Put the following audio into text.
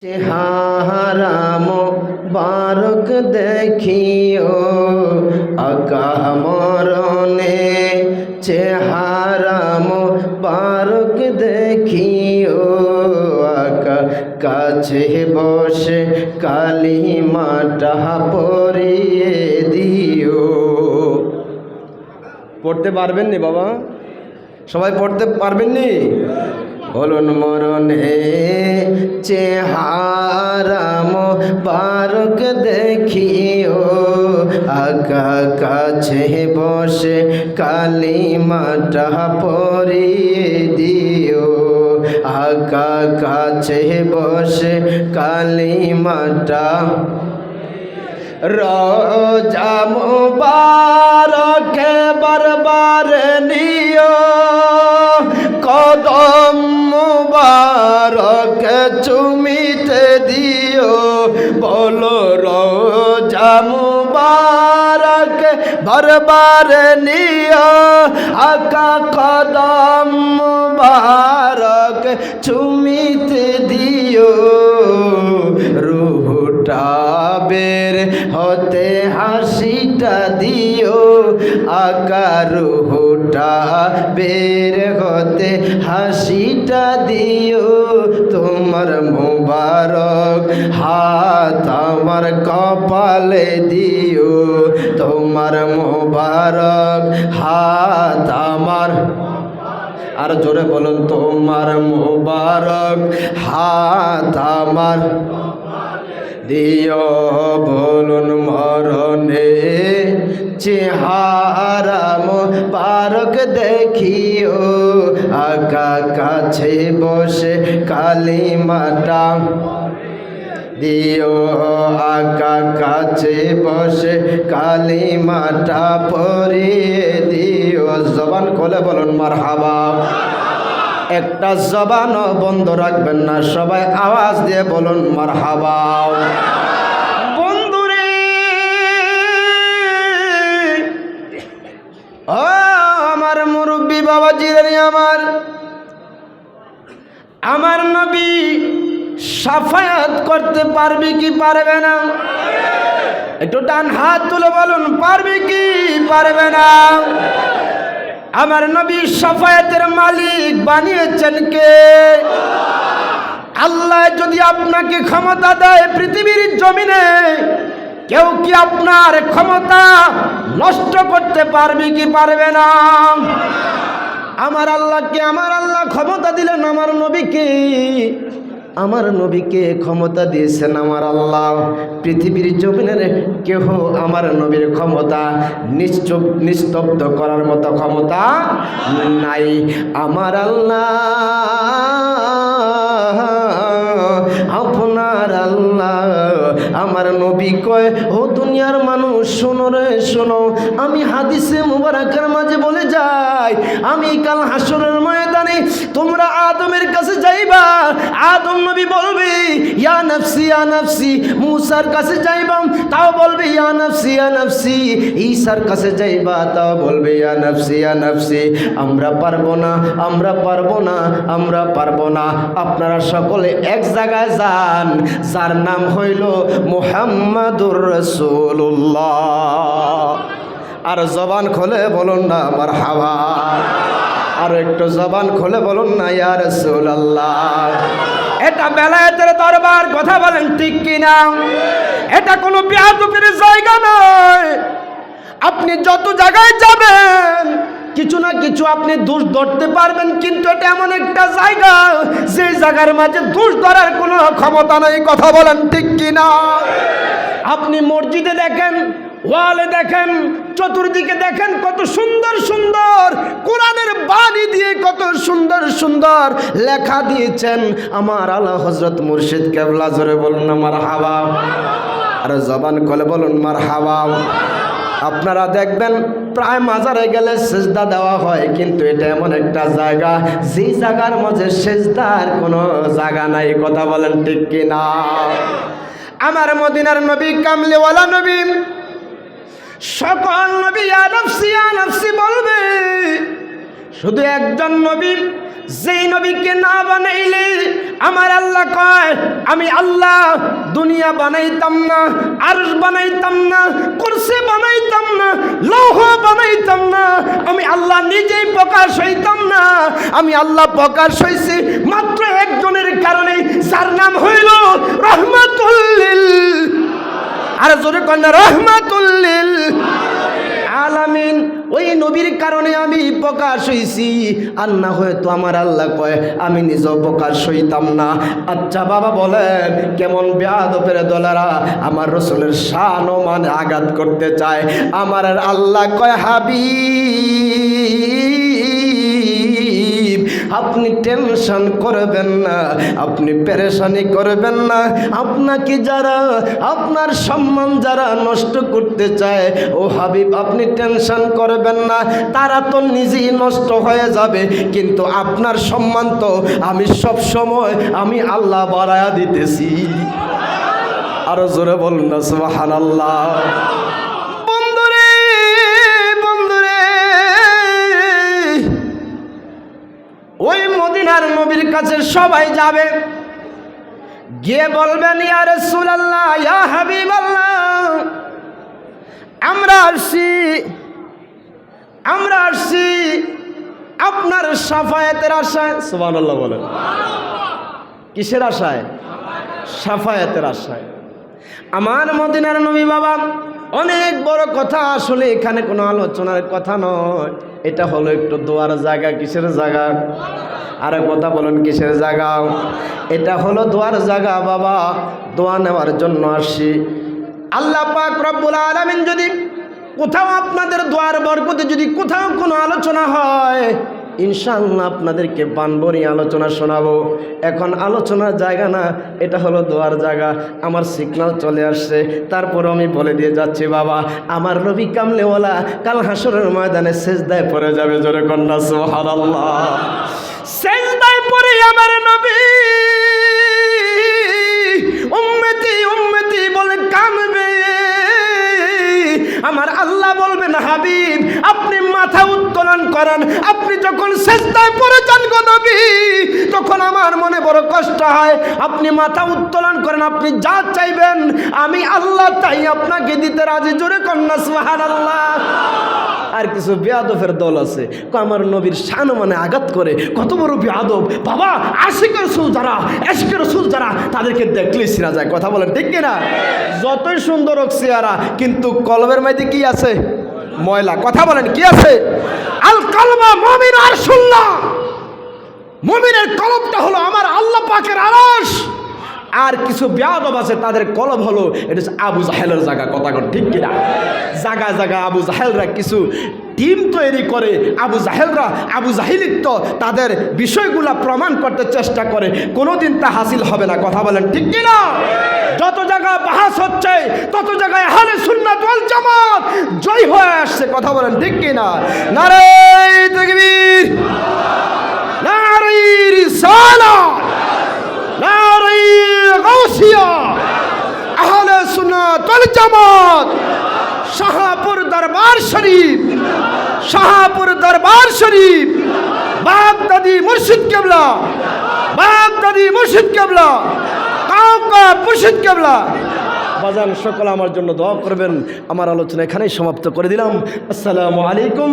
চেহারা মোবারক দেখিও আকা মরণে, চেহারা মোবারক দেখিও আকা কাছে বসে কালিমাটা পড়িয়ে দিও। পড়তে পারবেন নি বাবা? সবাই পড়তে পারবেন নি? বলুন মরণে চেহারা মোবারক দেখিও আকা কাছে বসে কালিমাটা পড়িয়ে দিও। আকা কাছে বসে কালিমাটা রোজা মুবারক বারবার নিও, কদম মুবারক চুমিতে দিও। বলো রোজা মুবারক বারবার নিও, আকা কদম মুবারক চুমিতে দিও। রুহটা বের হতে হাসিটা দিও, আকা রুহটা বের হতে হাসিটা দিও। তোমার মুবারক হাত আমার কপালে দিও, তোমার মুবারক হাত আমার, আর জোরে বলুন, তোমার মুবারক হাত আমার দিও। বলুন মরণে চেহারা মোবারক দেখিও আকা কাছে বসে কালিমাটা দিও। আকা কাছে বসে কালিমাটা পড়িয়ে দিও। জবান খুলে বলুন মারহাবা। একটা জবানও বন্ধ রাখবেন না, সবাই আওয়াজ দিয়ে বলুন মারহাবা। বন্ধুরে ও আমার মুরব্বী বাবাজিরে, আমার নবী সাফায়াত করতে পারবে কি পারবে না? একটু ডান হাত তুলে বলুন, পারবে কি পারবে না? আমার নবী সাফায়াতের মালিক বানিয়েছেন কে? আল্লাহ যদি আপনাকে ক্ষমতা দেয় পৃথিবীর জমিনে, কেউ কি আপনার ক্ষমতা নষ্ট করতে পারবে কি পারবে না? আমার আল্লাহকে, আমার আল্লাহ ক্ষমতা দিলেন আমার নবীকে, আমার নবীকে ক্ষমতা দিয়েছেন আমার আল্লাহ। পৃথিবীর জমিনের কেহ আমার নবীর ক্ষমতা নিস্তব্ধ করার মতো ক্ষমতা নাই। আমার আল্লাহ, আপনার আল্লাহ, আমার নবী কয়, ও দুনিয়ার মানুষ শোনো রে শোনো, আমি হাদিসে মুবারাকের মাঝে বলে যাই, আমি কাল হাসরের ময়দানে তোমরা আদমের কাছে যাইবা, আদম নবী বলবে ইয়া নফসি ইয়া নফসি। মুসার কাছে যাইবা, তাও বলবে ইয়া নফসি ইয়া নফসি। ঈসার কাছে যাইবা, তাও বলবে ইয়া নফসি ইয়া নফসি। আমরা পারবো না, আমরা পারবো না, আমরা পারবো না। আপনারা সকলে এক জায়গায় যান, যার নাম হইল মুহাম্মাদুর রাসূলুল্লাহ। আর জবান খুলে বলুন না মারহাবা। আর একটু জবান খুলে বলুন না ইয়া রাসূলুল্লাহ। এটা বেলায়েতের দরবার, কথা বলেন ঠিক কিনা? এটা কোনো বেয়াদবির জায়গা নয়। আপনি যত জায়গায় যাবেন কিছু না কিছু আপনি দোষ ধরতে পারবেন, কিন্তু এটা এমন একটা জায়গা যে জায়গার মাঝে দোষ ধরার কোনো ক্ষমতা নেই, কথা বলেন ঠিক কিনা? আপনি মসজিদে দেখেন, ওয়ালে দেখেন, চতুর্দিকে দেখেন, কত সুন্দর সুন্দর কোরআনের বাণী দিয়ে কত সুন্দর সুন্দর লেখা দিয়েছেন আমার আলা হযরত মুর্শিদ কেবলা। জোরে বলুন না মারহাবা। আর জবান খুলে বলুন মারহাবা। আপনারা দেখবেন প্রায় মাজারে গেলে সেজদা দেওয়া হয়, কিন্তু এটা এমন একটা জায়গা যে জায়গার মাঝে সেজদার কোনো জায়গা নাই, কথা বলেন ঠিক কিনা? আমার মদিনার নবী কামলিওয়ালা নবী সকল নবী ইয়া নফসি বলবে, শুধু একজন নবী যেই নবীকে না বানাইলে আমার আল্লাহ কয় আমি আল্লাহ দুনিয়া বানাইতাম না, আরশ বানাইতাম না, কুরসি বানাইতাম না, লৌহ বানাইতাম না, আমি আল্লাহ নিজেই প্রকাশ হইতাম না। আমি আল্লাহ প্রকাশ হইছি মাত্র একজনের কারণে, যার নাম হইল রহমাতুল লিল, আর জোরে কন্যা রহমাতুল লিল আলামিন। ওই নবীর কারণে আমি প্রকাশ হইছি, আর না হয়তো আমার আল্লাহ কয় আমি নিজেও প্রকাশ হইতাম না। আচ্ছা বাবা বলেন কেমন বেয়াদবের দলেরা আমার রসুলের শান ও মানে আঘাত করতে চায়। আমার আল্লাহ কয় হাবিব আপনি টেনশন করবেন না, আপনি পেরেশানি করবেন না। আপনাকে যারা আপনার সম্মান যারা নষ্ট করতে চায়, ও হাবিব আপনি টেনশন করবেন না, তারা তো নিজেই নষ্ট হয়ে যাবে, কিন্তু আপনার সম্মান তো আমি সব সময় আমি আল্লাহ বাড়ায়া দিতেছি। আরো জোরে বলুন না সুবহানাল্লাহ। ওই মদিনার নবীর কাছে সবাই যাবে, গিয়ে বলবেন ইয়া রাসূলুল্লাহ, ইয়া হাবিবাল্লাহ, আমরা আসছি আপনার শাফায়াতের আশায়। সুবহানাল্লাহ বলেন। কিসের আশায়? শাফায়াতের আশায়। আমার মদিনার নবী বাবা অনেক বড় কথা, আসলে এখানে কোনো আলোচনার কথা নয়, এটা হলো একটু দোয়ার জায়গা। কিসের জায়গা? আরে কথা বলেন কিসের জায়গা? এটা হলো দোয়ার জায়গা বাবা, দোয়া নেওয়ার জন্য আসি। আল্লাহ পাক রব্বুল আলামিন যদি কোথাও আপনাদের দোয়ার বরকতে যদি কোথাও কোনো আলোচনা হয়, ইনশাআল্লাহ আপনাদেরকে বানবরি আলোচনা শোনাবো। এখন আলোচনার জায়গা না, এটা হলো দোয়ার জায়গা। আমার সিগন্যাল চলে আসছে, তারপর আমি বলে দিয়ে যাচ্ছি বাবা, আমার নবী কামলেওয়ালা কাল হাসরের ময়দানে সেজদায় পড়ে যাবে। জোরে কন্যা সুবহানাল্লাহ। সেজদায় পড়ে আমার নবী উম্মতি উম্মতি বলে কাঁদবে। আমার আল্লাহ বলবেন হাবিব আপনি মাথা উত্তোলন করেন। আপনি যখন সেজদায় পড়ে যান গো নবী, তখন আমার মনে বড় কষ্ট হয়। আপনি মাথা উত্তোলন করেন, আপনি যা চাইবেন আমি আল্লাহ তাই আপনাকে দিতে রাজি। জোরে কন্যা সুবহানাল্লাহ। আর কিছু বেয়াদবের দল আছে, আমার নবীর শান মানে আঘাত করে। কত বড় বেয়াদব বাবা! আশিকের রাসূল যারা, ইশকের রাসূল যারা, তাদেরকে দেখলে চিনা যায়। কথা বলেন ঠিক কিনা? যতই সুন্দর হোক চেহারা, কিন্তু কলবের মধ্যে কি আছে? ময়লা। কথা বলেন কি আছে? আল কলবা মুমিন আরশুল্লাহ। মুমিনের কলবটা হলো আমার আল্লাহ পাকের আরশ। আর কিছু বেয়াদব আছে, তাদের কলব হলো এটা হচ্ছে আবু জাহেলের জায়গা। কথা কর ঠিক কিনা? জায়গা জায়গা আবু জাহেলরা কিছু টিম তৈরি করে, আবু জাহিলিত্ব তাদের বিষয়গুলা প্রমাণ করতে চেষ্টা করে, কোনোদিন তা হাসিল হবে না। কথা বলেন ঠিক কিনা? যত জায়গায় বাহাস হচ্ছে তত জায়গায় আহলে সুন্নাত ওয়াল জামাত জয় হয়ে আসছে। কথা বলেন ঠিক কিনা? নারে তাকবীর, নারে রিসালাত, নারে গাউসিয়া, আহলে সুন্নাত ওয়াল জামাত, শাহপুর দরবার শরীফ, শাহপুর দরবার শরীফ, বাগদাদি মুর্শিদ কেবলা, বাগদাদি মুর্শিদ কেবলা, কাউকা মুর্শিদ কেবলা। বাজান সকল আমার জন্য দোয়া করবেন। আমার আলোচনা এখানেই সমাপ্ত করে দিলাম। আসসালামু আলাইকুম।